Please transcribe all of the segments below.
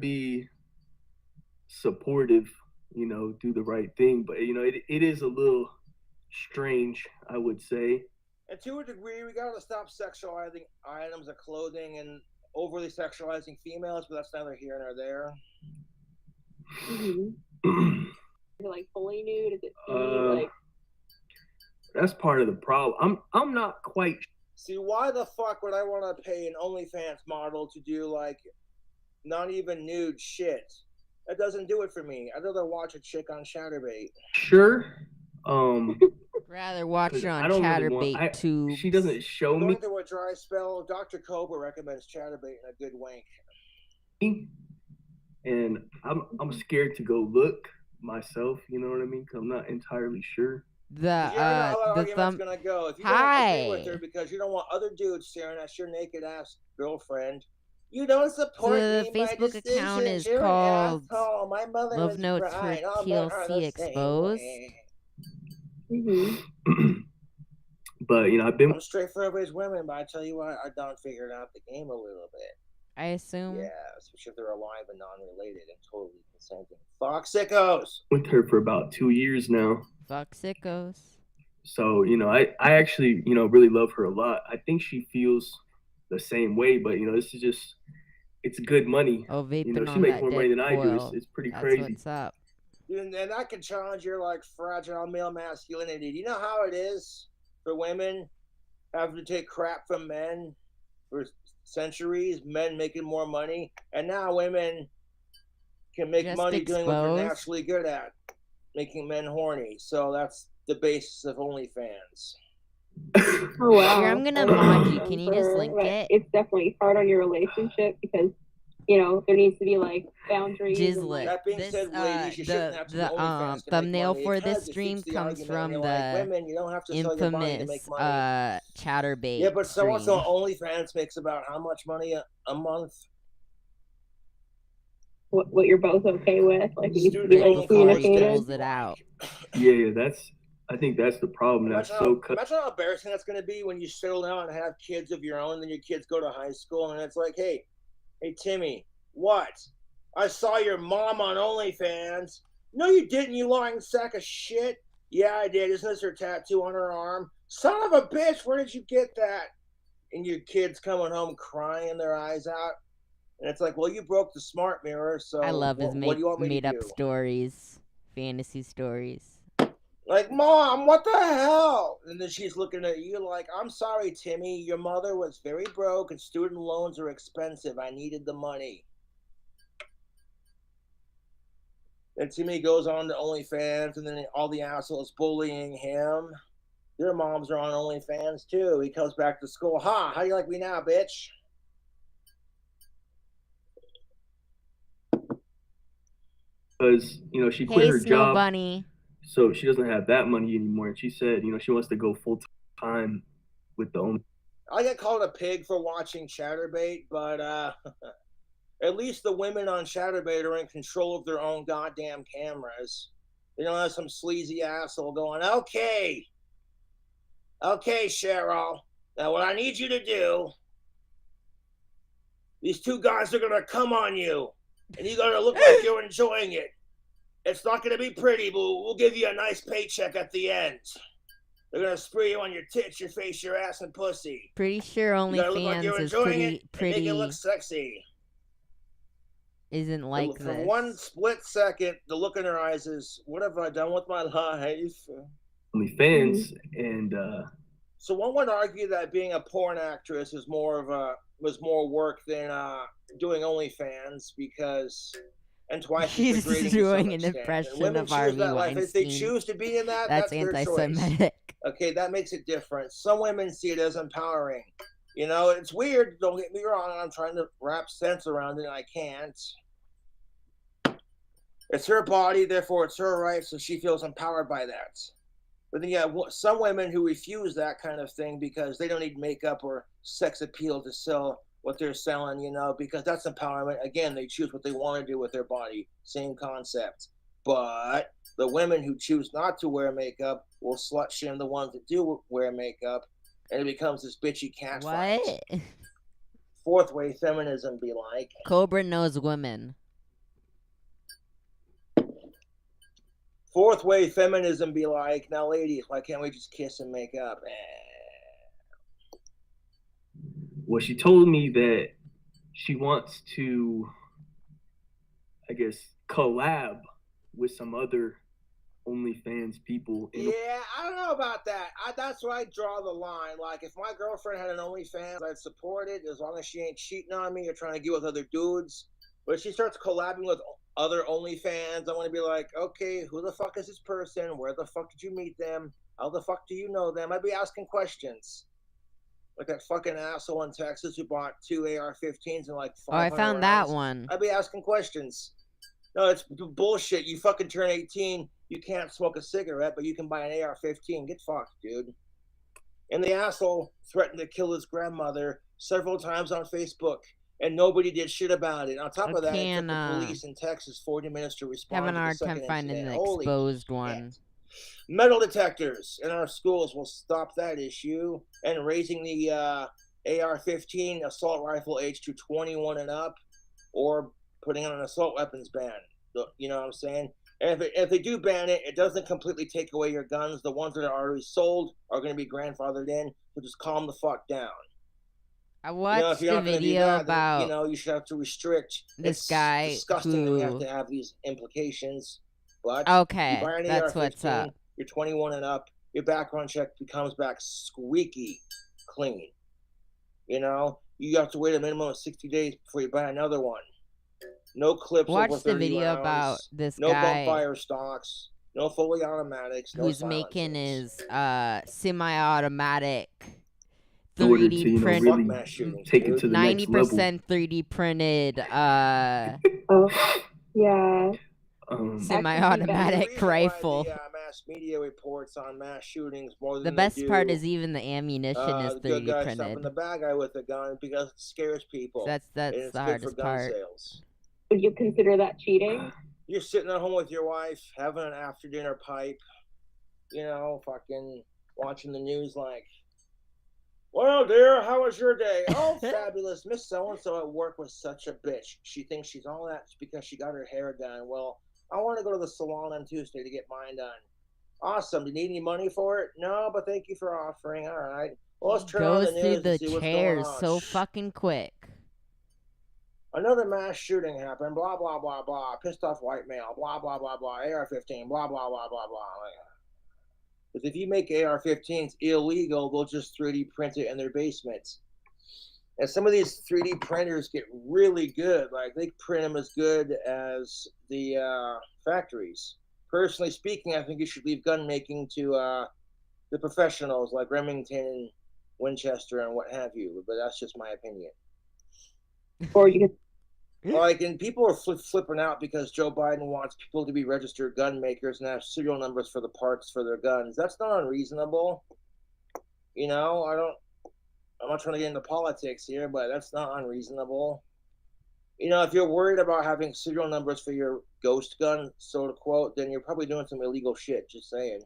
be supportive, do the right thing. But it is a little strange, I would say. And to a degree, we gotta stop sexualizing items of clothing and overly sexualizing females, but that's neither here nor there. Mm-hmm. Is it like fully nude? Is it like? That's part of the problem. I'm not quite. See, why the fuck would I want to pay an OnlyFans model to do like not even nude shit? That doesn't do it for me. I'd rather watch a chick on Chatterbait. Sure. Rather watch it on Chatterbait too. She doesn't show me. Going through a dry spell, Dr. Cobra recommends Chatterbait and a good wank. And I'm scared to go look myself. You know what I mean? Cause I'm not entirely sure. The thumb gonna go. If you don't agree with her because you don't want other dudes staring at your naked ass girlfriend, you don't support me. The Facebook account is called Love Notes for TLC Exposed. Mm-hmm. But I'm straight for everybody's women, but I tell you what, I done figured out the game a little bit. I assume. Yeah, especially if they're alive and non-related and totally consenting. Fuck sickos. With her for about 2 years now. Fuck sickos. So I actually really love her a lot. I think she feels the same way, but this is just, it's good money. Oh, vaping she makes more money than I do. It's pretty crazy. What's up? And that can challenge your like fragile male masculinity. Do you know how it is for women having to take crap from men for centuries? Men making more money, and now women can make money doing what they're naturally good at, making men horny. So that's the basis of OnlyFans. Oh wow! Here, I'm gonna mod you. Can you just link it? It's definitely hard on your relationship because there needs to be like boundaries. Jizzlet. That being This, said, ladies, you shouldn't have to do OnlyFans to thumbnail make for money. this stream comes from the women, you don't have to sell your body to make infamous money. Chatterbait. Yeah, but so stream. OnlyFans makes about how much money a month? What you're both okay with, like you Student be like loan communicated. Pulls it out. Yeah, I think that's the problem. Imagine how embarrassing that's going to be when you settle down and have kids of your own, and then your kids go to high school, and it's like, hey, Timmy, what? I saw your mom on OnlyFans. No, you didn't, you lying sack of shit. Yeah, I did. Isn't this her tattoo on her arm? Son of a bitch, where did you get that? And your kids coming home crying their eyes out. And it's like, well, you broke the smart mirror, so I love his what do you want me to made-up do? stories, fantasy stories. Like, Mom, what the hell? And then she's looking at you like, I'm sorry, Timmy. Your mother was very broke and student loans are expensive. I needed the money. And Timmy goes on to OnlyFans, and then all the assholes bullying him. Their moms are on OnlyFans, too. He comes back to school. Ha, how do you like me now, bitch? Because, she quit her job. Bunny. So she doesn't have that money anymore. And she said, she wants to go full time with the Only. I get called a pig for watching Chatterbait, but at least the women on Chatterbait are in control of their own goddamn cameras. They don't have some sleazy asshole going, okay, Cheryl, now what I need you to do, these two guys are going to come on you, and you got to look like you're enjoying it. It's not going to be pretty, but we'll give you a nice paycheck at the end. They're going to spray you on your tits, your face, your ass, and pussy. Pretty sure OnlyFans is pretty make it look sexy. Isn't like for this. one split second, the look in her eyes is, what have I done with my life? OnlyFans, and so one would argue that being a porn actress was more work than doing OnlyFans because, and twice she's doing an impression of Harvey Weinstein. If they choose to be in that, that's anti-Semitic. Their choice. Okay, that makes it different. Some women see it as empowering. It's weird. Don't get me wrong. I'm trying to wrap sense around it, and I can't. It's her body, therefore it's her right, so she feels empowered by that. But then, some women who refuse that kind of thing because they don't need makeup or sex appeal to sell what they're selling, because that's empowerment. Again, they choose what they want to do with their body. Same concept. But the women who choose not to wear makeup will slut shame the ones that do wear makeup, and it becomes this bitchy cat fight. Fourth way feminism be like. Cobra knows women. Fourth wave feminism be like, now ladies, why can't we just kiss and make up? Well, she told me that she wants to, I guess, collab with some other OnlyFans people. Yeah, I don't know about that. That's where I draw the line. Like, if my girlfriend had an OnlyFans, I'd support it as long as she ain't cheating on me or trying to get with other dudes. But if she starts collabing with other OnlyFans, I want to be like, okay, who the fuck is this person? Where the fuck did you meet them? How the fuck do you know them? I'd be asking questions. Like that fucking asshole in Texas who bought 2 AR-15s and like 500 Oh, I found that one. I'd be asking questions. No, it's bullshit. You fucking turn 18, you can't smoke a cigarette, but you can buy an AR-15. Get fucked, dude. And the asshole threatened to kill his grandmother several times on Facebook, and nobody did shit about it. On top of that, it took the police in Texas 40 minutes to respond. Having a hard time finding the exposed one. Metal detectors in our schools will stop that issue, and raising the AR-15 assault rifle age to 21 and up, or putting on an assault weapons ban. You know what I'm saying? And if they do ban it, it doesn't completely take away your guns. The ones that are already sold are going to be grandfathered in, so just calm the fuck down. I watched a video about, then, you should have to restrict. This guy It's disgusting that we have to have these implications. But okay, that's what's up. You're 21 and up. Your background check comes back squeaky clean. You have to wait a minimum of 60 days before you buy another one. No clips over 30 Watch the video rounds, about this no guy. No bump fire stocks. No fully automatics. No who's making silencers. his semi-automatic 3D printed, take it to the 90% 3D printed yeah. Semi-automatic rifle. The mass media reports on mass shootings more than the best part is even the ammunition is 3D good guy printed. Stopping the bad guy with a gun because it scares people. That's the hardest part. Sales. Would you consider that cheating? You're sitting at home with your wife, having an after dinner pipe, fucking watching the news like, well, dear, how was your day? Oh, fabulous. Miss so-and-so at work was such a bitch. She thinks she's all that because she got her hair done. Well, I want to go to the salon on Tuesday to get mine done. Awesome. Do you need any money for it? No, but thank you for offering. All right. Well, let's turn on the news through the and see what's going on. so fucking quick. Another mass shooting happened. Blah, blah, blah, blah. Pissed off white male. Blah, blah, blah, blah. AR-15. Blah, blah, blah, blah, blah. Because if you make AR-15s illegal, they'll just 3D print it in their basements. And some of these 3D printers get really good. Like, they print them as good as the factories. Personally speaking, I think you should leave gun making to the professionals like Remington, Winchester, and what have you. But that's just my opinion. Or you could. And people are flipping out because Joe Biden wants people to be registered gun makers and have serial numbers for the parts for their guns. That's not unreasonable. I'm not trying to get into politics here, but that's not unreasonable. If you're worried about having serial numbers for your ghost gun, so to quote, then you're probably doing some illegal shit, just saying.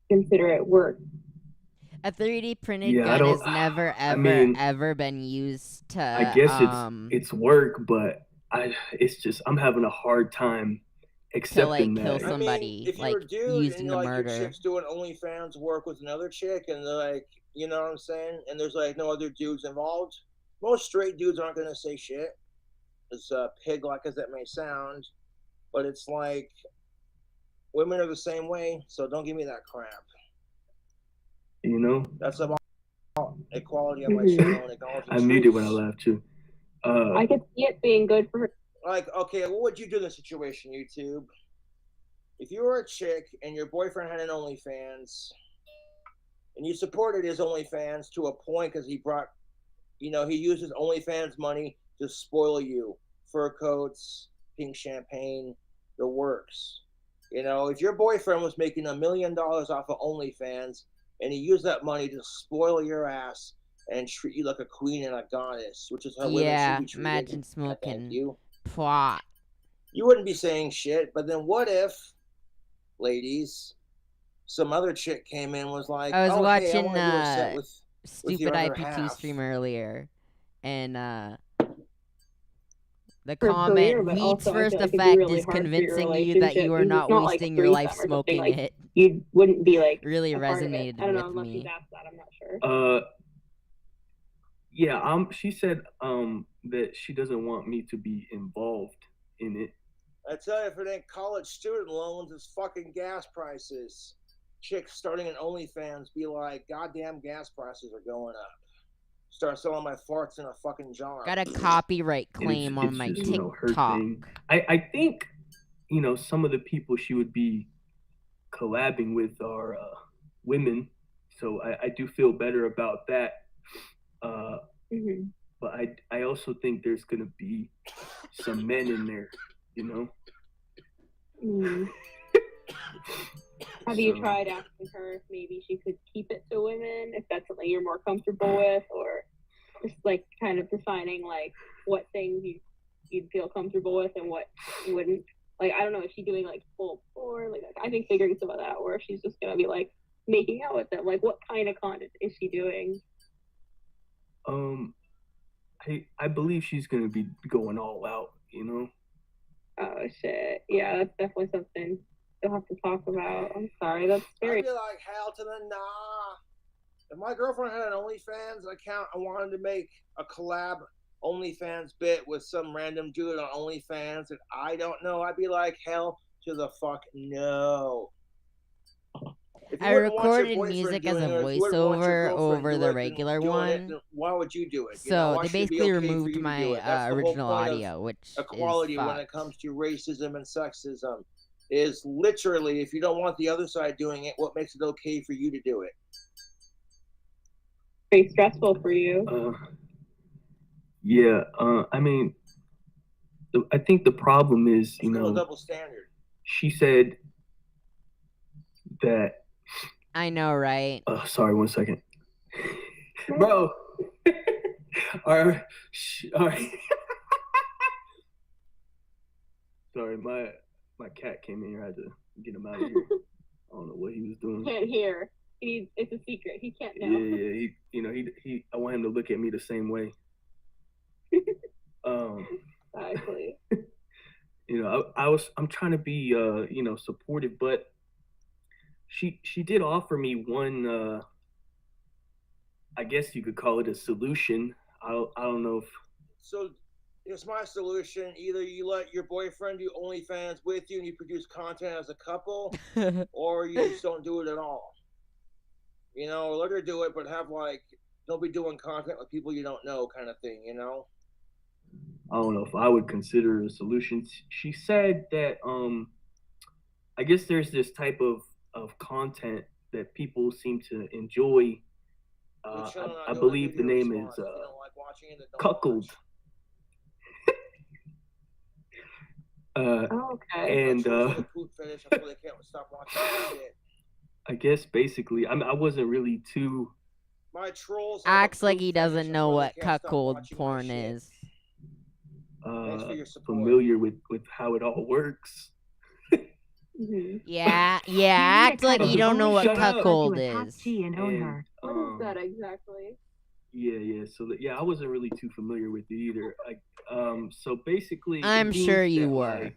Consider it work. A 3D printed gun has never, ever been used to. I guess it's work, but I'm having a hard time accepting kill somebody, if you're a dude used in a murder. Your chick's doing OnlyFans work with another chick, and they're like, you know what I'm saying? And there's like no other dudes involved. Most straight dudes aren't gonna say shit. As pig-like as that may sound, but it's like women are the same way. So don't give me that crap. That's about equality on my channel and acknowledging I muted when I laughed too. I could see it being good for her. Like, okay, what would you do in this situation, YouTube? If you were a chick and your boyfriend had an OnlyFans and you supported his OnlyFans to a point because he brought, he used his OnlyFans money to spoil you. Fur coats, pink champagne, the works. If your boyfriend was making $1 million off of OnlyFans and he used that money to spoil your ass and treat you like a queen and a goddess, which is how women should be treated. Imagine smoking pot. You wouldn't be saying shit, but then what if, ladies, some other chick came in and was like, I was watching with stupid IP2 stream earlier, and The her career, comment, but weed's also I first feel like it'd be effect really is hard for your convincing you that relationship you are because not it's not like a wasting your life threesome or something. smoking Like it. you wouldn't be like Really a part of it. resonated I don't know with unless you've me. asked that. I'm not sure. Yeah, she said that she doesn't want me to be involved in it. I tell you, if it ain't college student loans, it's fucking gas prices. Chicks starting an OnlyFans be like, goddamn gas prices are going up. Start selling my farts in a fucking jar. Got a copyright claim on my just, TikTok. her thing. I think, some of the people she would be collabing with are women, so I do feel better about that. But I also think there's gonna be some men in there, Have you tried asking her if maybe she could keep it to women, if that's something you're more comfortable with, or just like kind of defining like what things you'd feel comfortable with and what you wouldn't? Like, I don't know, is she doing like full porn? Like, I think figuring some of that, or if she's just gonna be like making out with them. Like, what kind of content is she doing? I believe she's gonna be going all out, Oh shit. Yeah, that's definitely something you'll have to talk about. I'm sorry, that's scary. I'd be like, hell to the nah. If my girlfriend had an OnlyFans account, I wanted to make a collab OnlyFans bit with some random dude on OnlyFans that I don't know, I'd be like, hell to the fuck no. I recorded music as a voiceover over the regular one. Why would you do it? So they basically removed my original audio, which equality when it comes to racism and sexism is literally, if you don't want the other side doing it, what makes it okay for you to do it? Pretty stressful for you. Yeah. I mean, I think the problem is, double standard. She said that. I know, right? Sorry, 1 second. Bro. All right. Sorry, my cat came in here. I had to get him out of here. I don't know what he was doing. Can't hear. It's a secret. He can't know. Yeah. He I want him to look at me the same way. Exactly. I'm trying to be supportive, but she did offer me one, I guess you could call it a solution. I don't know if. So here's my solution: either you let your boyfriend do OnlyFans with you and you produce content as a couple, or you just don't do it at all. Let her do it, but have don't be doing content with people you don't know, kind of thing. I don't know if I would consider it a solution. She said that I guess there's this type of content that people seem to enjoy. I believe the name is cuckold. Okay. And I guess basically, I wasn't really too. My trolls acts like he doesn't know what cuckold porn is. Familiar with how it all works. Yeah, act like you don't know what cuckold is. What is that exactly? Yeah. So I wasn't really too familiar with it either. So basically, I'm sure you were.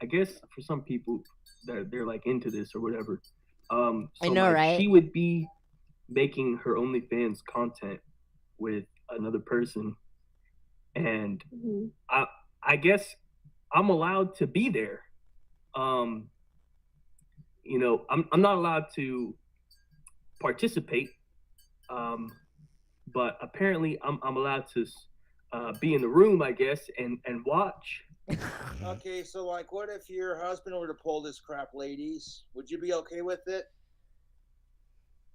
I guess for some people that they're like into this or whatever. So I know, right? She would be making her OnlyFans content with another person, and I guess I'm allowed to be there. I'm not allowed to participate, but apparently I'm allowed to be in the room, I guess, and watch. Okay, so what if your husband were to pull this crap, ladies? Would you be okay with it?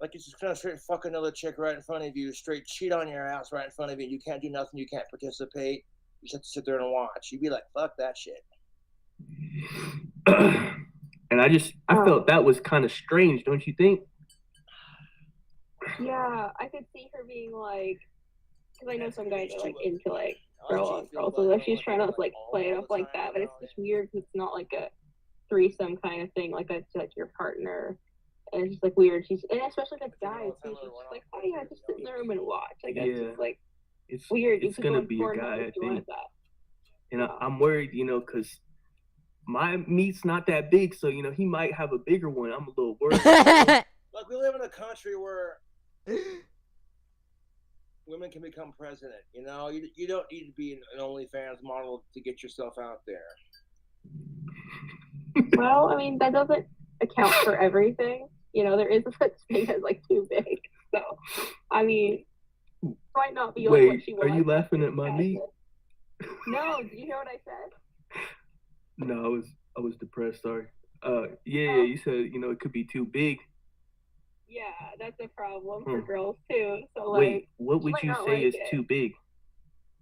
Like, you just kind of straight fuck another chick right in front of you, straight cheat on your ass right in front of you. You can't do nothing. You can't participate. You just have to sit there and watch. You'd be like, fuck that shit. And I felt that was kind of strange, don't you think? Yeah, I could see her being like, because I know some guys are into girl on girl, so she's trying to play it up like that, but it's just weird because it's not like a threesome kind of thing, like your partner. And it's just weird. And especially if it's guys, she's just like, oh yeah, just sit in the room and watch. It's just it's weird. It's gonna be a guy, I think. and I'm worried, because my meat's not that big, so he might have a bigger one. I'm a little worried. Like, we live in a country where women can become president. You don't need to be an OnlyFans model to get yourself out there. Well, I mean, that doesn't account for everything. There is a such thing as like too big. So, I mean, it might not be Wait, what she wants. Are you laughing at my meat? No, did you hear what I said? No, I was depressed. Sorry. Yeah, you said it could be too big. Yeah, that's a problem for girls too. So like, wait, what would you say is too big?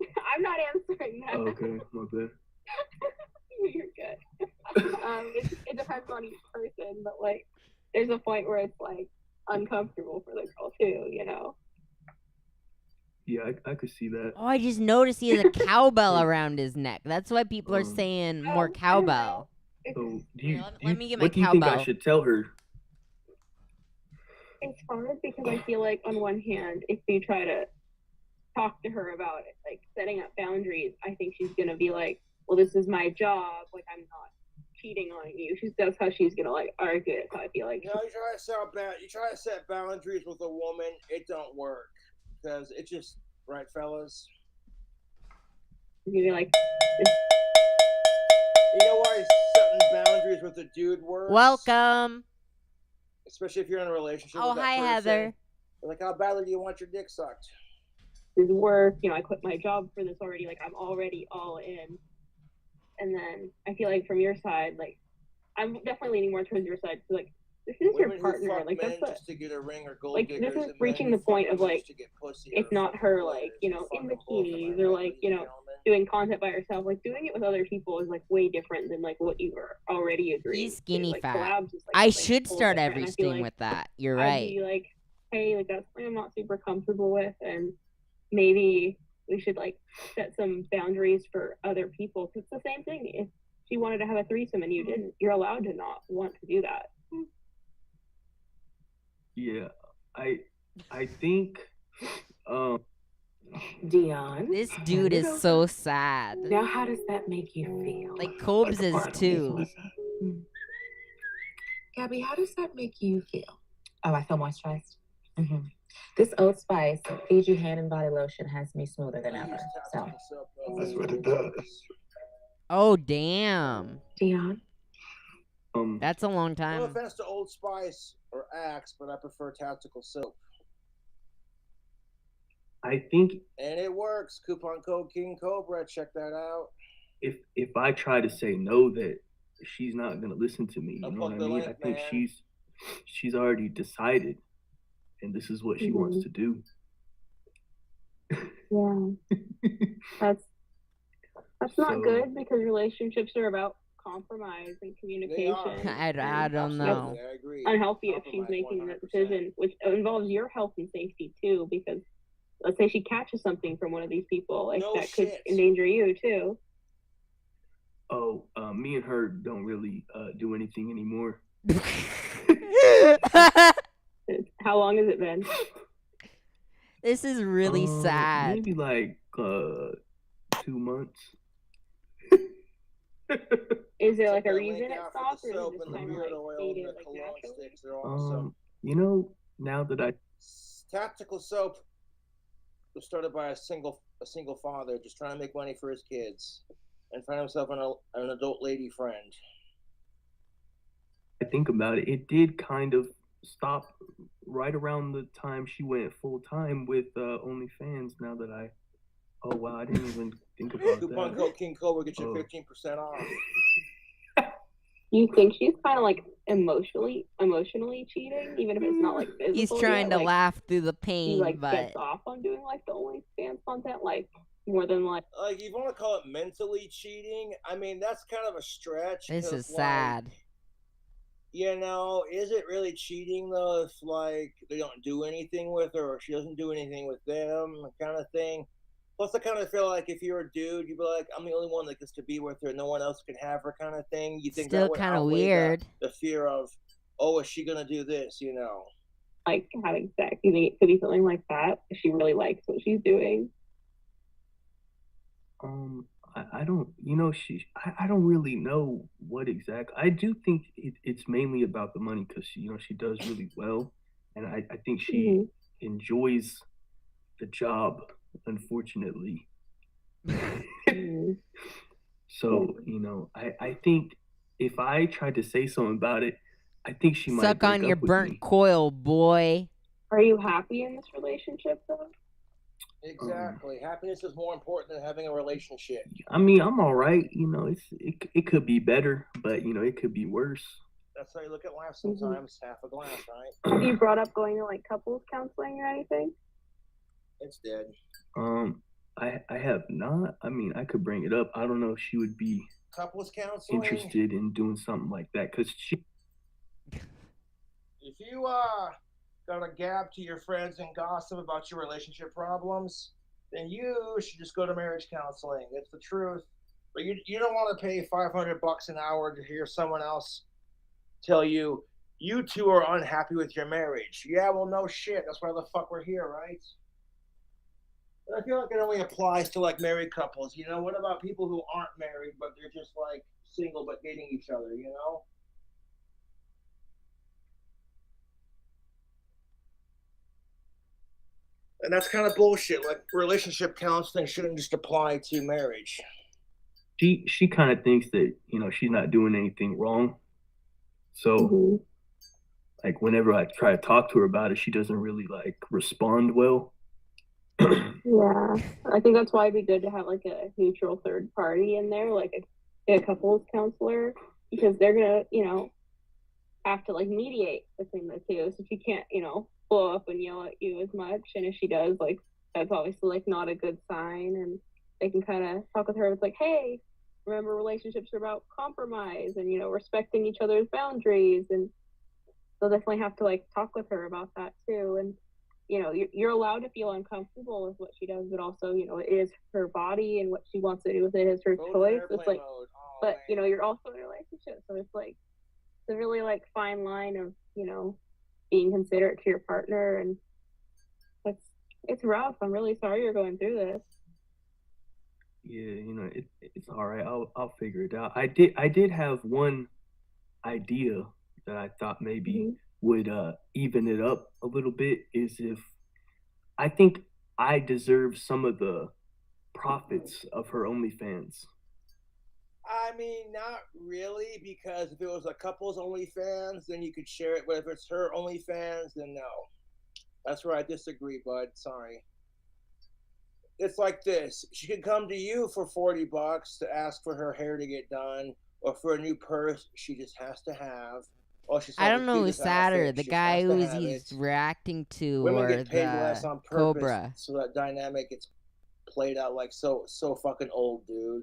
I'm not answering that. Oh, okay, my bad. You're good. It depends on each person, but like, there's a point where it's like uncomfortable for the girl too. Yeah, I could see that. Oh, I just noticed he has a cowbell around his neck. That's why people are saying more cowbell. So, let me get my what do you cowbell. think I should tell her? It's hard because I feel like on one hand, if you try to talk to her about it, like setting up boundaries, I think she's gonna be like, well, this is my job, like I'm not cheating on you. That's how she's gonna like argue it. So I feel like you try to set boundaries with a woman, it don't work. Because it's just right, fellas. You'd be like, you know why setting boundaries with a dude works? Welcome. Especially if you're in a relationship. Oh, with that hi, person. Heather. Like, how badly do you want your dick sucked? This work, I quit my job for this already. Like, I'm already all in. And then I feel like from your side, like, I'm definitely leaning more towards your side. So, like, this is Women your partner. Like, that's just to get a ring or gold like, diggers, this is reaching the point of like, it's not her like, in bikinis or like, doing content by herself. Like, doing it with other people is like way different than like what you were already agreeing. He's skinny like, fat. Collabs is, like, I should start different. every I feel stream like with that. You're I'd right. be like, hey, like that's something I'm not super comfortable with, and maybe we should like set some boundaries for other people. Cause it's the same thing. If she wanted to have a threesome and you didn't, you're allowed to not want to do that. Yeah, I think Dion. This dude is so sad. Now, how does that make you feel? Like Cobes is too. Gabby, how does that make you feel? Oh, I feel moisturized. Mm-hmm. This Old Spice Fiji hand and body lotion has me smoother than ever. So that's what it does. Oh damn. Dion. That's a long No time. offense to Old Spice or Axe, but I prefer tactical soap. I think, and it works. Coupon code King Cobra. Check that out. If I try to say no, that she's not gonna listen to me. You know what I mean? I think she's already decided, and this is what she wants to do. Yeah, that's not good because relationships are about compromise and communication. I don't know. I agree. Unhealthy if she's making that decision, which involves your health and safety too. Because let's say she catches something from one of these people, like that could endanger you too. Oh, me and her don't really do anything anymore. How long has it been? This is really sad. Maybe like 2 months. Is there like a reason it stopped, or is it just kind of like faded like naturally? Now that I tactical soap was started by a single father just trying to make money for his kids and find himself an adult lady friend. I think about it, it did kind of stop right around the time she went full time with OnlyFans. Now that oh wow, I didn't even think about that. Coupon code King Cobra gets you 15% off. You think she's kind of like emotionally cheating, even if it's not like physical? He's trying to laugh through the pain, he but gets off on doing like the OnlyFans content, like more than like you want to call it mentally cheating? I mean, that's kind of a stretch. This is sad. Is it really cheating though if like they don't do anything with her or she doesn't do anything with them, kind of thing? Plus, I kind of feel like if you're a dude, you'd be like, I'm the only one that gets to be with her. No one else can have her, kind of thing. You think still kind of weird. The fear of, oh, is she gonna do this? Like having sex. You think it could be something like that? If she really likes what she's doing. I don't, I don't really know what exactly. I do think it's mainly about the money because she does really well, and I think she Mhm. enjoys the job, unfortunately. Mhm. So, I think if I tried to say something about it, I think she might Suck on break your up with burnt me. coil, boy. Are you happy in this relationship though? Exactly. Happiness is more important than having a relationship. I mean, I'm all right. It could be better, but it could be worse. That's how you look at life Mhm. sometimes. Half a glass, right? Have you brought up going to like couples counseling or anything? It's dead. I have not. I mean, I could bring it up. I don't know if she would be Couples counseling. interested in doing something like that because she. If you got a gab to your friends and gossip about your relationship problems, then you should just go to marriage counseling. It's the truth. But you don't want to pay $500 an hour to hear someone else tell you you two are unhappy with your marriage. Yeah, well, no shit. That's why the fuck we're here, right? But I feel like it only applies to like married couples. What about people who aren't married but they're just like single but dating each other? And that's kind of bullshit. Like relationship counseling shouldn't just apply to marriage. She kind of thinks that she's not doing anything wrong. So Mm-hmm. like whenever I try to talk to her about it, she doesn't really like respond well. Yeah, I think that's why it'd be good to have like a neutral third party in there, like a couples counselor, because they're gonna, have to like mediate between the two. So she can't, blow up and yell at you as much. And if she does, like that's obviously like not a good sign. And they can kind of talk with her. It's like, hey, remember relationships are about compromise and respecting each other's boundaries. And they'll definitely have to like talk with her about that too. And you're allowed to feel uncomfortable with what she does, but also it is her body and what she wants to do with it is her choice. It's like, but you're also in a relationship, so it's like it's a really like fine line of being considerate to your partner, and it's rough. I'm really sorry you're going through this. Yeah, it's all right. I'll figure it out. I did have one idea that I thought maybe Mm-hmm. would even it up a little bit is if I think I deserve some of the profits of her OnlyFans. I mean, not really, because if it was a couple's OnlyFans, then you could share it. But if it's her OnlyFans, then no. That's where I disagree, bud. Sorry. It's like this. She could come to you for $40 to ask for her hair to get done or for a new purse she just has to have. Or she I saw don't know who's sadder, the guy who's he's reacting to Women or get paid less the on purpose, Cobra. so that dynamic gets played out like so fucking old, dude.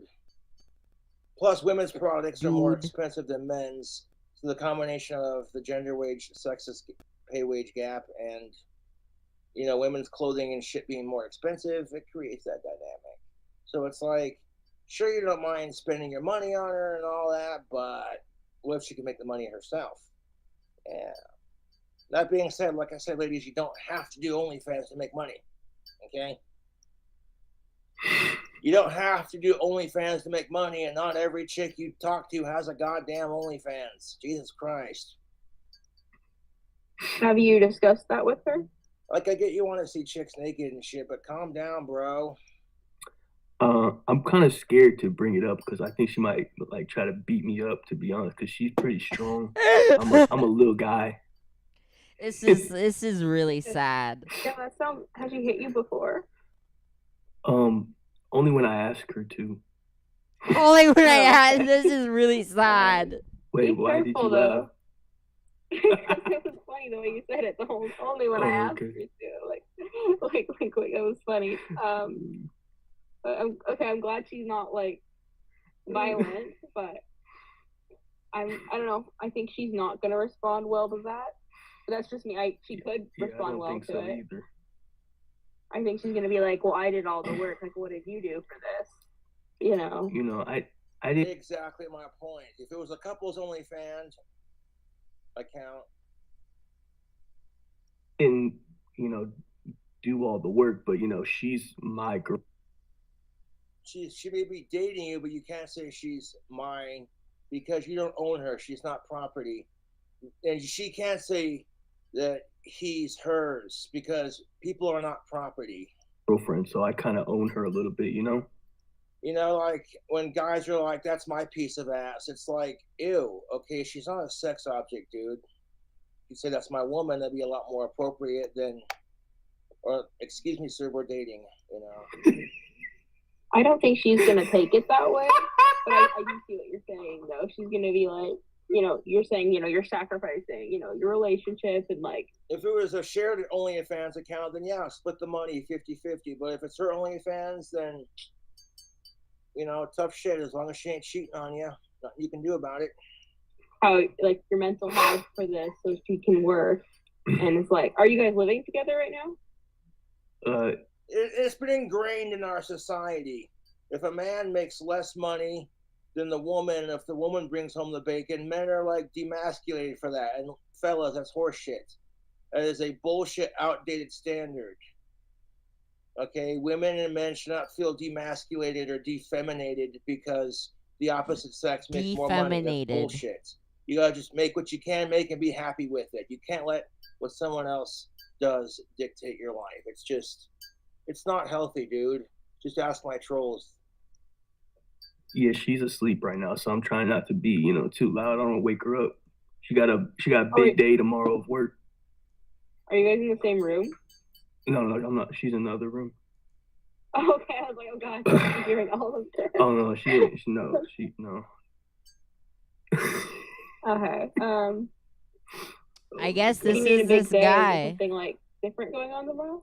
Plus, women's products are more expensive than men's, so the combination of the gender wage, sexist pay wage gap, and women's clothing and shit being more expensive, it creates that dynamic. So it's like, sure, you don't mind spending your money on her and all that, but what if she can make the money herself? Yeah. That being said, like I said, ladies, you don't have to do OnlyFans to make money. Okay? You don't have to do OnlyFans to make money, and not every chick you talk to has a goddamn OnlyFans. Jesus Christ. Have you discussed that with her? Like, I get you want to see chicks naked and shit, but calm down, bro. I'm kind of scared to bring it up because I think she might like try to beat me up. To be honest, because she's pretty strong. I'm a little guy. This is really sad. Yeah, that sounds. Has she hit you before? Only when I ask her to. Only when I ask. This is really sad. Wait, why did you laugh? It was funny the way you said it. Only when I asked her to. Like, it was funny. I'm glad she's not like violent, but I don't know. I think she's not gonna respond well to that. But that's just me. She could respond well to it. Either. I think she's gonna be like, "Well, I did all the work. Like, what did you do for this?" I did exactly my point. If it was a couple's OnlyFans account, and do all the work, but she's my girl. she may be dating you, but you can't say she's mine because you don't own her. She's not property, and she can't say that he's hers because people are not property. Girlfriend, so I kind of own her a little bit, you know. You know, like when guys are like, "That's my piece of ass," it's like, ew. Okay, she's not a sex object, dude. You say that's my woman, that'd be a lot more appropriate than, or excuse me, sir, we're dating. You know. I don't think she's gonna take it that way, but I do see what you're saying though. She's gonna be like, you know, you're saying, you know, you're sacrificing, you know, your relationship and like. If it was a shared OnlyFans account, then yeah, split the money 50-50. But if it's her OnlyFans, then, you know, tough shit. As long as she ain't cheating on you, nothing you can do about it. How, like, your mental health for this so she can work. And it's like, are you guys living together right now? It's been ingrained in our society. If a man makes less money than the woman, if the woman brings home the bacon, men are like demasculated for that. And fellas, that's horseshit. That is a bullshit, outdated standard. Okay, women and men should not feel demasculated or defeminated because the opposite sex makes more money. That's bullshit. You gotta just make what you can make and be happy with it. You can't let what someone else does dictate your life. It's just, it's not healthy, dude. Just ask my trolls. Yeah, she's asleep right now, so I'm trying not to be, you know, too loud. I don't want to wake her up. She got a big day tomorrow of work. Are you guys in the same room? No, I'm not. She's in the other room. Oh, okay, I was like, oh gosh, I'm hearing all of this. Oh no, no. Okay. I guess this is this guy. Something like different going on tomorrow?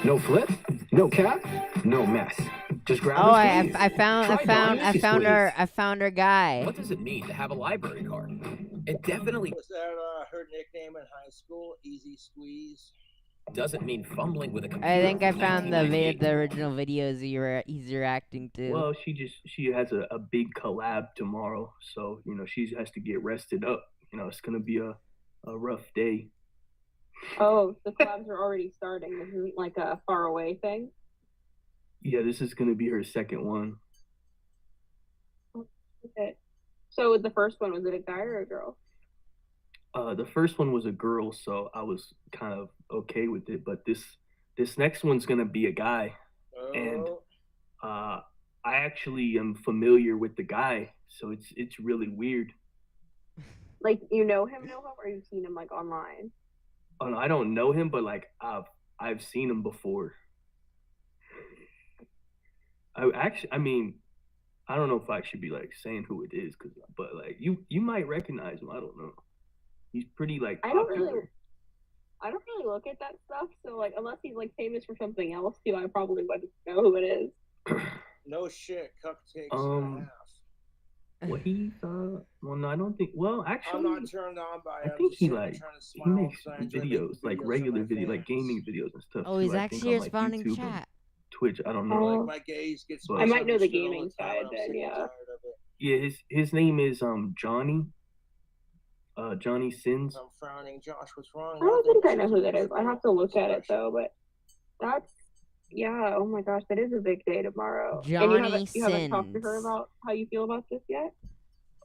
No flip, no cap, no mess. Just grab. Oh, I found her guy. What does it mean to have a library card? It definitely was that her nickname in high school, Easy Squeeze. Doesn't mean fumbling with a computer. I think I found the original videos he's reacting to. Well, she has a big collab tomorrow, so you know she has to get rested up. You know, it's gonna be a rough day. Oh, the collabs are already starting. This isn't like a far away thing. Yeah, this is gonna be her second one. Okay. So the first one, was it a guy or a girl? The first one was a girl, so I was kind of okay with it. But this next one's gonna be a guy, and I actually am familiar with the guy, so it's really weird. Like, you know him, or you've seen him like online? Oh, no, I don't know him, but like I've seen him before. I don't know if I should be like saying who it is, but like you might recognize him. I don't know. He's pretty like popular. I don't really look at that stuff, so like unless he's like famous for something else too, I probably wouldn't know who it is. No shit, cupcakes and a half. Well, he's well, no, I don't think. Well, actually, I'm not turned on by it. I think he makes videos, like regular video, like gaming videos and stuff. Oh, he's actually responding chat. Twitch, I don't know. Like my gaze gets. I might know the gaming side then, yeah. Yeah, his name is Johnny. Johnny Sins. I'm frowning, Josh. What's wrong? I don't think I know who that is. I have to look at it though, but that's. Yeah, oh my gosh, that is a big day tomorrow. Johnny and you haven't talked to her about how you feel about this yet?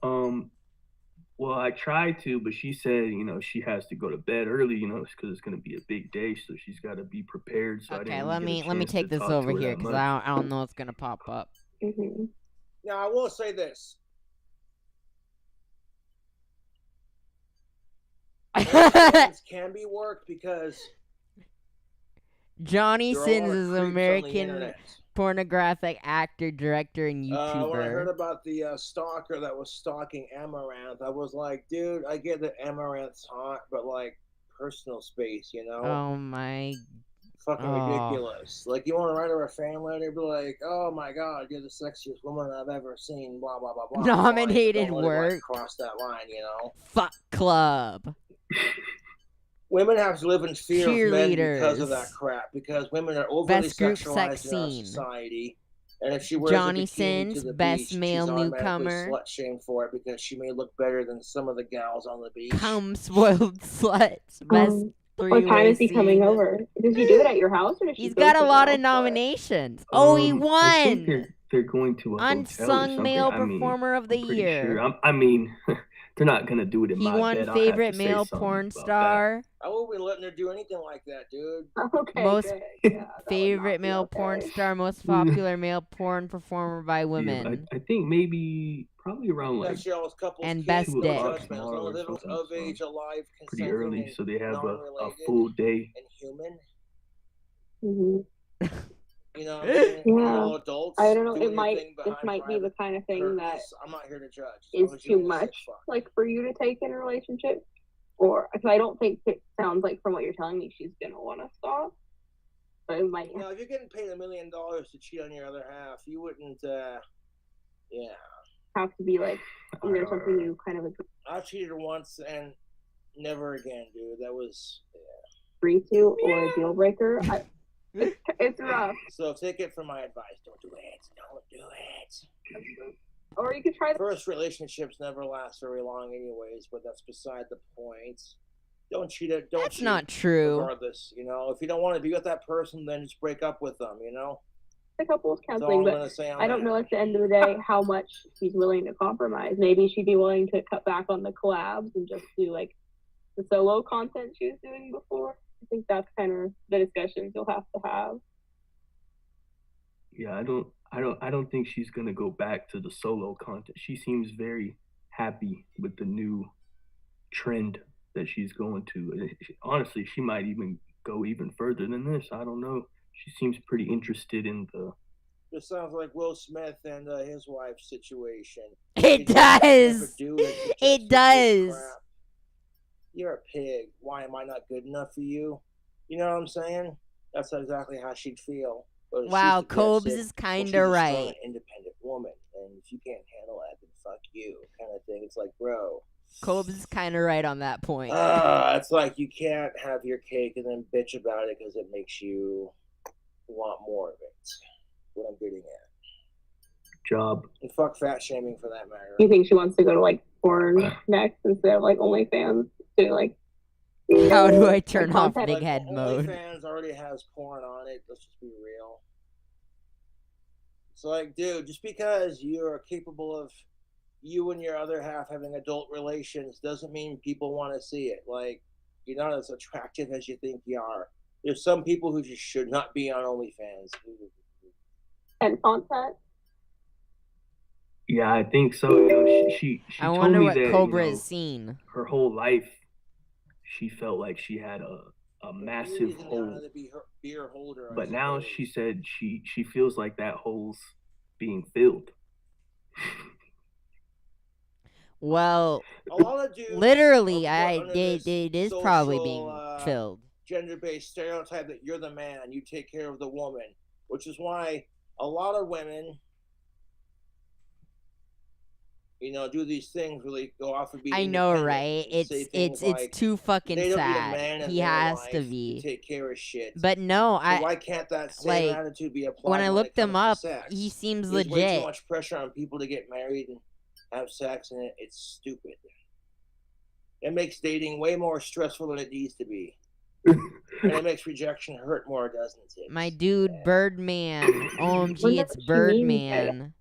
Well, I tried to, but she said, you know, she has to go to bed early, you know, because it's going to be a big day, so she's got to be prepared. So okay, let me take this over here, because I don't know what's going to pop up. Mm-hmm. Now, I will say this. Can be worked because Johnny Sins is an American pornographic actor, director, and YouTuber. When I heard about the stalker that was stalking Amaranth, I was like, dude, I get that Amaranth's hot, but like personal space, you know? Oh my. Fucking ridiculous. Like, you want to write her a fan letter, be like, oh my god, you're the sexiest woman I've ever seen, blah, blah, blah, blah. Nominated work. Cross that line, you know? Fuck club. Women have to live in fear of men because of that crap. Because women are overly sexualized in our society. And if she wears Johnny a bikini to the best beach, male she's newcomer. slut shamed for it because she may look better than some of the gals on the beach. Spoiled sluts. What time is he coming scene. over? Does he do it at your house, or does he He's go got a somewhere lot of else for it? nominations. Oh, he I think won! they're going to a hotel or Unsung something. Male I mean, Performer of the I'm pretty Year. sure. I mean, they're not gonna do it in He my won bed. I'll have Favorite to say Male something Porn about Star. I won't be letting her do anything like that, dude. Okay, Most good. Yeah, that would Favorite not be Male Porn okay. Star. Most popular male porn performer by that. women. Yeah, I think maybe probably around like That's y'all's couples, And kids, best no dick. judgment. As tomorrow long or as everyone's something, of so age, alive, pretty consenting, early, and so they have a non-related full day. and human. Mm-hmm. You know what I'm saying? Yeah. You're all adults. I don't know. doing It your might. thing This behind might be the private kind of thing that curtains. I'm not here to judge. As is long as you too ain't sick much, fuck. like for you to take in a relationship, or because I don't think it sounds like from what you're telling me she's gonna want to stop. But it might. Now, if you're getting paid $1 million to cheat on your other half, you wouldn't. Yeah. Have to be like either something you kind of I cheated once and never again, dude. That was. agree to or a deal breaker. It's rough. So take it from my advice. Don't do it. Don't do it. Or you could try. First relationships never last very long, anyways. But that's beside the point. Don't cheat it. Don't. That's cheat, not true. Regardless, you know, if you don't want to be with that person, then just break up with them. You know. The couples That's all counseling, I'm but gonna say on I don't that. know at the end of the day how much she's willing to compromise. Maybe she'd be willing to cut back on the collabs and just do like the solo content she was doing before. I think that's kind of the discussions you'll have to have. Yeah, I don't think she's gonna go back to the solo content. She seems very happy with the new trend that she's going to. Honestly, she might even go even further than this. I don't know. She seems pretty interested in the. This sounds like Will Smith and his wife's situation. It does. It does. You're a pig. Why am I not good enough for you? You know what I'm saying? That's exactly how she'd feel. But Wow, she Cobes forgets it. is kind She's of a strong, right. independent woman, and if you can't handle that, then fuck you, kind of thing. It's like, bro. Cobes is kind of right on that point. It's like you can't have your cake and then bitch about it because it makes you want more of it. What I'm getting at. Job. And fuck fat shaming for that matter. You think she wants to go to like porn next instead of like OnlyFans? To like. How do I turn off content? big head mode? OnlyFans already has porn on it. Let's just be real. It's like, dude, just because you are capable of you and your other half having adult relations doesn't mean people want to see it. Like, you're not as attractive as you think you are. There's some people who just should not be on OnlyFans. And content. Yeah, I think so. You know, she I told wonder me what that Cobra has seen. her whole life, she felt like she had a massive hole. Beer holder, but now she said she feels like that hole's being filled. Well, a lot of dudes literally, it is probably being filled. Gender-based stereotype that you're the man, you take care of the woman, which is why a lot of women, you know, do these things where they go off and be. I know, right? It's like, too fucking they don't need a sad. man in He their has life to be. take care of shit. But no, so why can't that same like, attitude be applied when I looked him up, sex? he seems There's legit. way too much pressure on people to get married and have sex, and it's stupid. It makes dating way more stressful than it needs to be. And it makes rejection hurt more, doesn't it? My dude, Birdman. OMG, it's Birdman.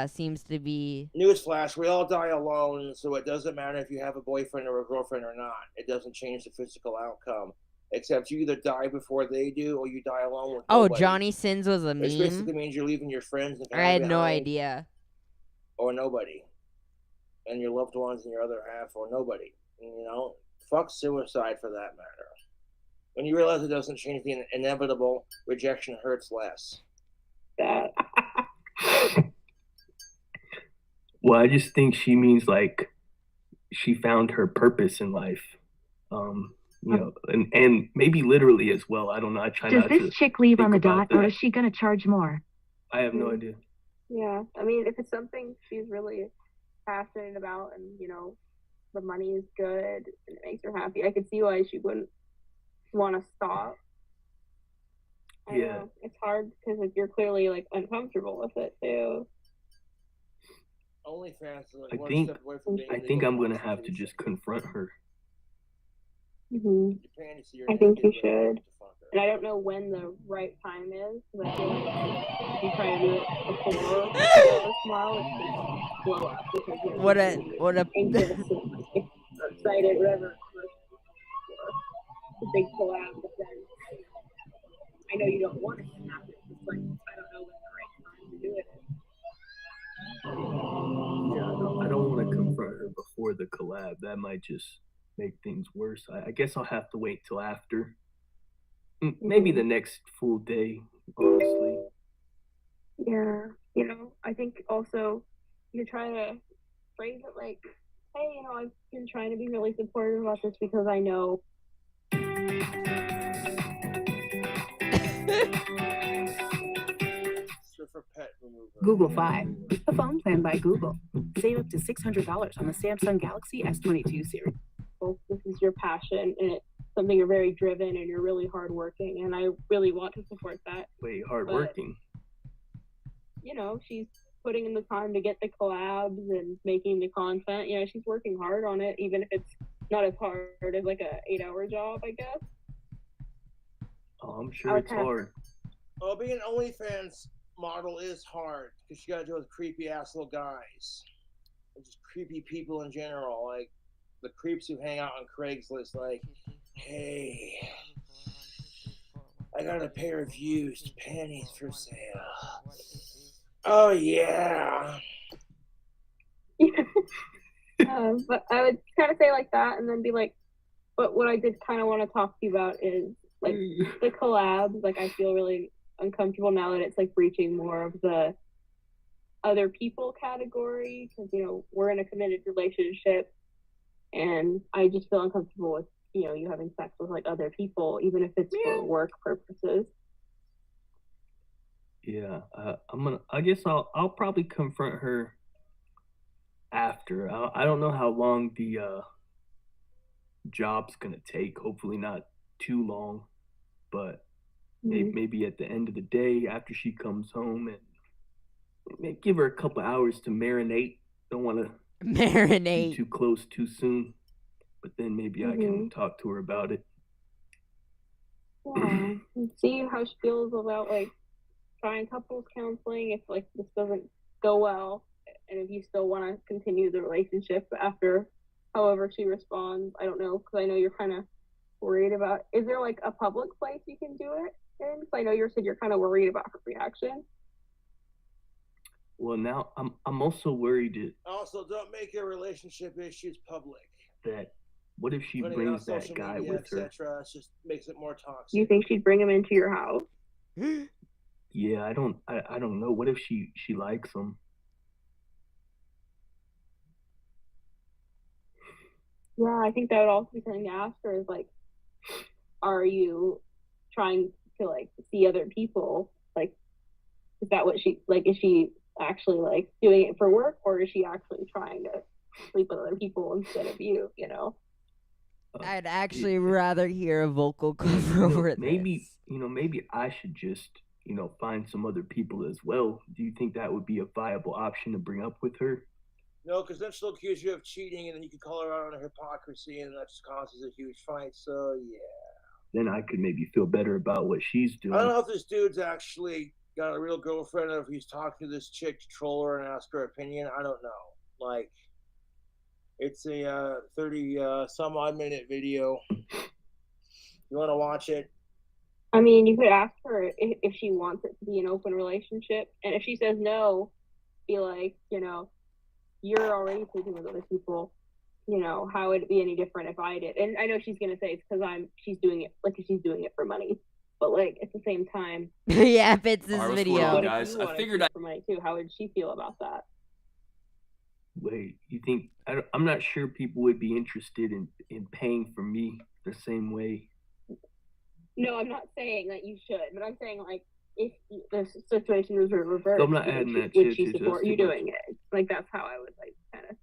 Seems to be. Newsflash, we all die alone, so it doesn't matter if you have a boyfriend or a girlfriend or not. It doesn't change the physical outcome. Except you either die before they do, or you die alone with nobody. Johnny Sins was a meme? Which basically means you're leaving your friends and family I had no behind, idea. or nobody. And your loved ones and your other half, or nobody. You know? Fuck suicide for that matter. When you realize it doesn't change the inevitable, rejection hurts less. Well, I just think she means like she found her purpose in life. You know, and maybe literally as well. I don't know. I try not to. Does this chick leave on the dot, or is she going to charge more? I have no idea. Yeah, I mean, if it's something she's really passionate about, and you know, the money is good and it makes her happy, I could see why she wouldn't want to stop. I know. It's hard because like, you're clearly like uncomfortable with it too. OnlyFans is like I think I'm gonna have to just confront her. Mm-hmm. I think you should. And I don't know when the right time is, because I feel like if you try to do it before tomorrow, it's going to blow up because What a anxious and excited, whatever. It's a big collab, but then I know you don't want it to happen. It's like I don't know when the right time to do it is. Yeah, I don't want to confront her before the collab. That might just make things worse. I guess I'll have to wait till after. Maybe the next full day, honestly. Yeah, I think also you try to phrase it like, hey, I've been trying to be really supportive about this because I know. Google Fi, the phone plan by Google. Save up to $600 on the Samsung Galaxy S22 series. Well, this is your passion, and it's something you're very driven, and you're really hardworking, and I really want to support that. Wait, hardworking? She's putting in the time to get the collabs and making the content. She's working hard on it, even if it's not as hard as like a 8-hour job, I guess. Oh, I'm sure it's hard. Oh, being an OnlyFans model is hard because you gotta deal with creepy ass little guys, and just creepy people in general, like the creeps who hang out on Craigslist. Like, hey, I got a pair of used panties for sale. Oh yeah. But I would kind of say like that, and then be like, but what I did kind of want to talk to you about is like the collabs. Like, I feel really uncomfortable now that it's like reaching more of the other people category, because we're in a committed relationship, and I just feel uncomfortable with you having sex with like other people, even if it's for work purposes. Yeah, I guess I'll probably confront her after. I don't know how long the job's gonna take. Hopefully not too long, but maybe at the end of the day after she comes home, and maybe give her a couple hours to marinate. Don't want to be too close too soon, but then maybe I can talk to her about it. Yeah, see how she feels about like trying couples counseling if like this doesn't go well, and if you still want to continue the relationship after however she responds. I don't know, because I know you're kind of worried about, is there like a public place you can do it in? Because I know you said you're kind of worried about her reaction. Well, now I'm also worried Also, don't make your relationship issues public. that what if she brings that guy media, with her? It just makes it more toxic. You think she'd bring him into your house? Yeah, I don't know. What if she likes him? Yeah, I think that would also be something to ask her, is like, are you trying to like see other people? Like, is that what she like? Is she actually like doing it for work, or is she actually trying to sleep with other people instead of you? I'd actually rather hear a vocal cover over it. Maybe I should just find some other people as well. Do you think that would be a viable option to bring up with her? No, because then she'll accuse you of cheating, and then you can call her out on her hypocrisy, and that just causes a huge fight. So yeah. Then I could maybe feel better about what she's doing. I don't know if this dude's actually got a real girlfriend, or if he's talking to this chick to troll her and ask her opinion. I don't know. Like, it's a 30 some odd minute video. You want to watch it? I mean, you could ask her if she wants it to be an open relationship, and if she says no, be like, you're already sleeping with other people. How would it be any different if I did? And I know she's gonna say it's because she's doing it for money. But like at the same time, yeah, if it's this All right, video, what's going on, guys? I figured for money too. How would she feel about that? Wait, you think I'm not sure people would be interested in paying for me the same way? No, I'm not saying that you should, but I'm saying like if the situation was reversed, so I'm not adding that would she support you doing it? Like that's how I would like kind of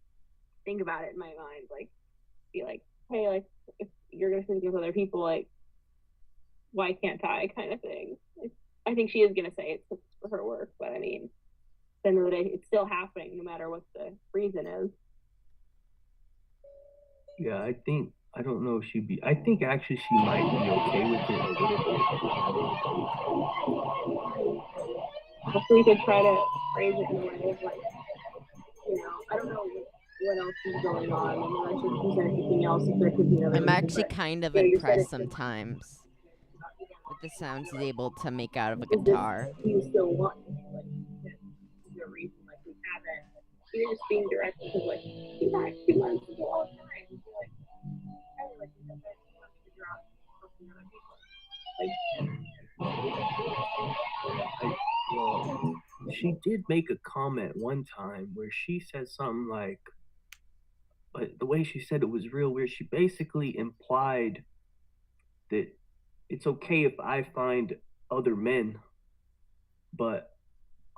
think about it in my mind. Like be like, hey, like if you're gonna think of other people, like why can't I? Kind of thing. I think she is gonna say it's for her work, but I mean, at the end of the day, it's still happening no matter what the reason is. Yeah, I think I don't know if she'd be. I think actually she might be okay with it a little If we could try to phrase it in a way of like, I don't know what else is going on, unless there's anything else. If there could be another. I'm reason, actually but, kind of you said impressed sometimes with the sounds he's able to make out of a Is this, guitar. do you still want like is there a reason like we haven't? You're just being direct because like you got 2 months to go all the time. You're like, hey, like you said that you want to drop something other people. Well, she did make a comment one time where she said something like, but the way she said it was real weird. She basically implied that it's okay if I find other men, but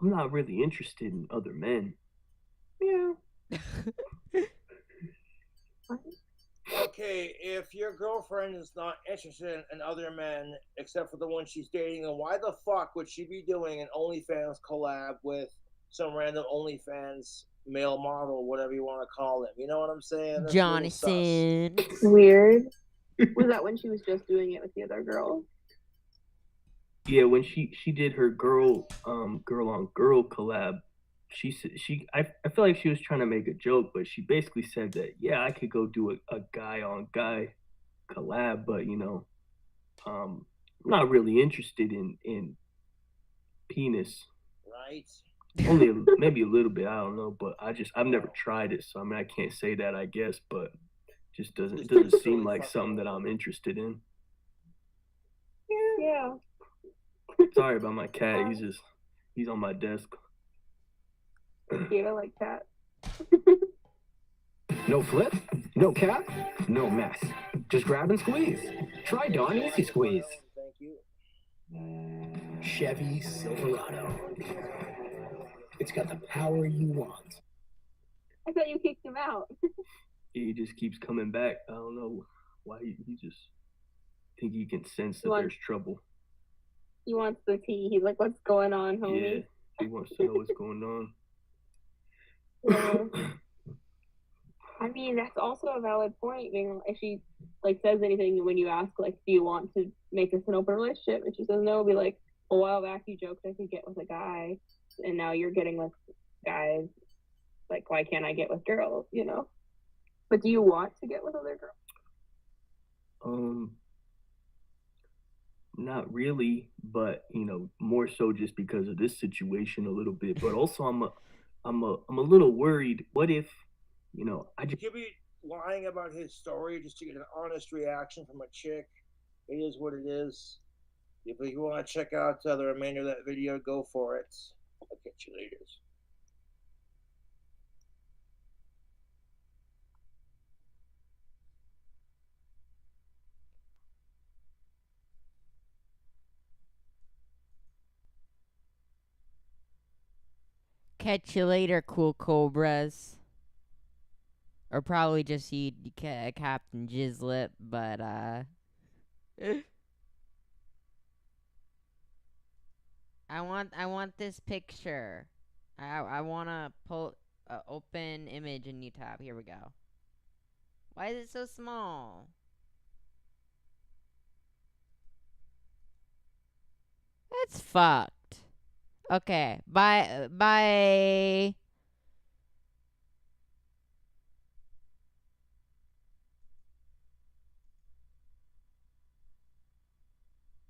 I'm not really interested in other men. Yeah. Okay, if your girlfriend is not interested in other men except for the one she's dating, then why the fuck would she be doing an OnlyFans collab with some random OnlyFans male model, whatever you want to call him? You know what I'm saying? That's Jonathan. Weird. Was that when she was just doing it with the other girl? Yeah, when she did her girl on girl collab, I feel like she was trying to make a joke, but she basically said that yeah, I could go do a guy on guy collab, but I'm not really interested in penis. Right. Only maybe a little bit, I don't know, but I've never tried it, so I mean I can't say that, I guess, but just doesn't seem like something that I'm interested in. Yeah. Sorry about my cat. He's on my desk. Yeah, like that. No flip, no cap, no mess. Just grab and squeeze. Try Dawn Easy Squeeze. Thank you. Chevy Silverado. It's got the power you want. I thought you kicked him out. He just keeps coming back. I don't know why he just think he can sense that there's trouble. He wants the tea. He's like, "What's going on, homie?" Yeah, he wants to know what's going on. Yeah. I mean, that's also a valid point. I mean, if she like says anything when you ask, like, "Do you want to make this an open relationship?" and she says no, be like, "A while back you joked I could get with a guy, and now you're getting with guys. Like, why can't I get with girls? But do you want to get with other girls? Not really, but more so just because of this situation a little bit. But also, I'm a little worried. What if, I just Could be lying about his story just to get an honest reaction from a chick. It is what it is. If you want to check out the remainder of that video, go for it. I'll catch you later. Catch you later, cool cobras. Or probably just you, Captain Jizzlet, but I want this picture. I wanna pull open image in new tab. Here we go. Why is it so small? That's fucked. Okay, bye.